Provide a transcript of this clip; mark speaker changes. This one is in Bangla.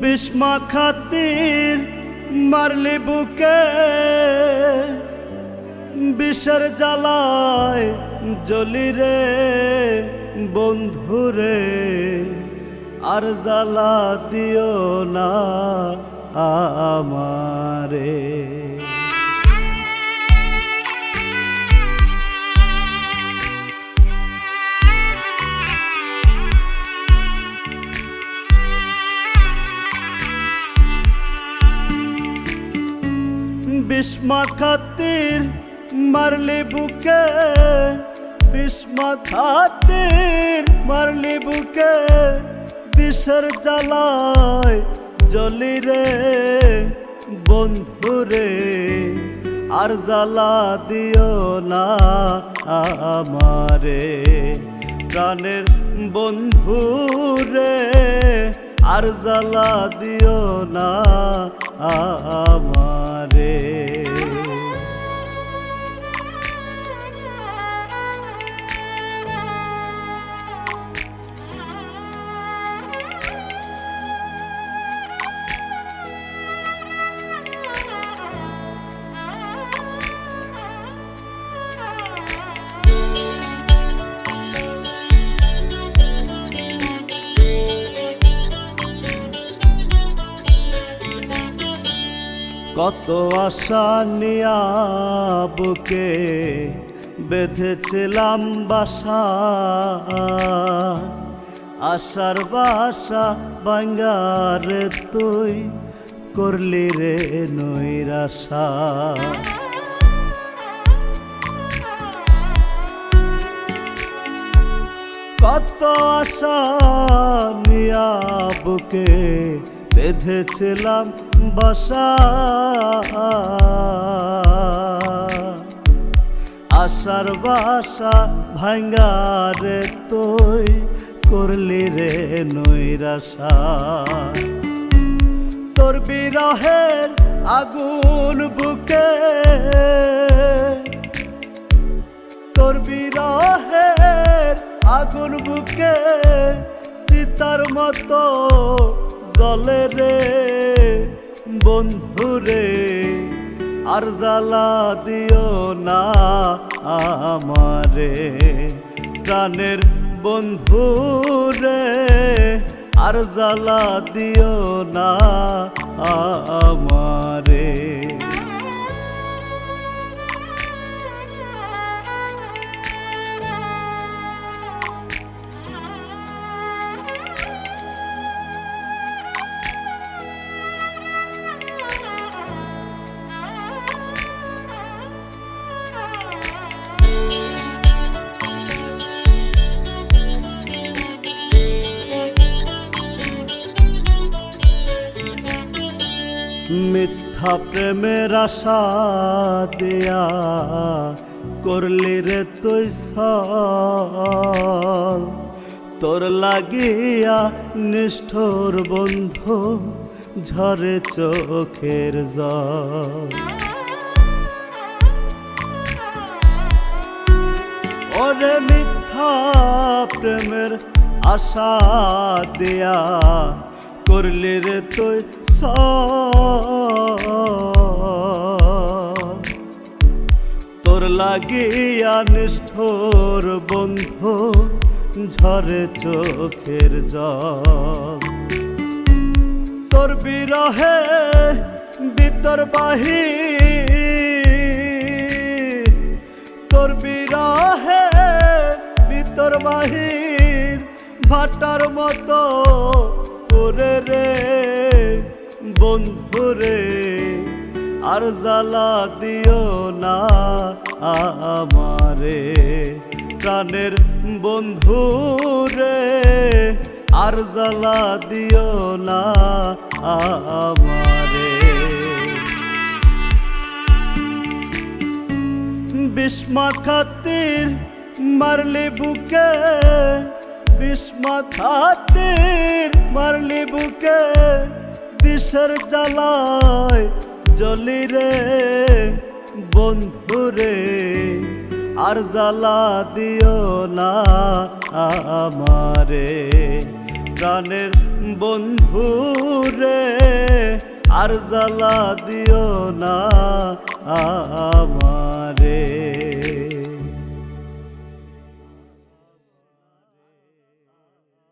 Speaker 1: বিস্মা খাতির মারলি বুকে, বিষের জ্বালায় জ্বলি রে বন্ধুরে, আর জ্বালা দিও না আমারে। বিস্মা খাতির মারলি বুকে, বিস্মা খাতির মারলি বুকে, বিষের জ্বালায় জ্বলি রে বন্ধুরে, আর জ্বালা দিও না আমারে। প্রাণের বন্ধুরে, আর জ্বালা দিও না আমারে। কত আশা নিয়া বুকে বেঁধেছিলাম বাসা, আশার বাসা ভাঙার তুই করলি রে নৈরাশা। কত আশা নিয়া বুকে বেঁধেছিলাম বাসা, আশার বাসা ভাঙ্গারে তুই করলি রে নৈরাশা। তোর বিরহের আগুন বুকে, তোর বিরহের আগুন বুকে, চিতার মতো জ্বলে রে বন্ধুরে, আর জ্বালা দিও না আমারে। প্রাণের বন্ধুরে, আর জ্বালা দিও না আমারে। মিথ্যা প্রেমের আশা দিয়া করলি রে তুই ছল, তোর লাগিয়া নিষ্ঠুর বন্ধু ঝরে চোখের জল। ওরে মিথ্যা প্রেমের আশা দিয়া করলি রে তুই তোর লাগিয়া নিষ্ঠুর বন্ধু ঝরে চোখের জল। তোর বিরহে ভিতর বাহির, তোর বিরহে ভিতর বাহির ভাটার মতো করে রে বন্ধুরে, আর জ্বালা দিও না আমারে। প্রাণের বন্ধুরে, আর জ্বালা দিও না আমারে। বিস্মা খাতির মারলি বুকে, বিষ মাখাতির মারলি বুকে বিষের জ্বালায় জ্বলি রে বন্ধুরে আর জ্বালা দিও না আমারে প্রাণের বন্ধুরে আর জ্বালা দিও না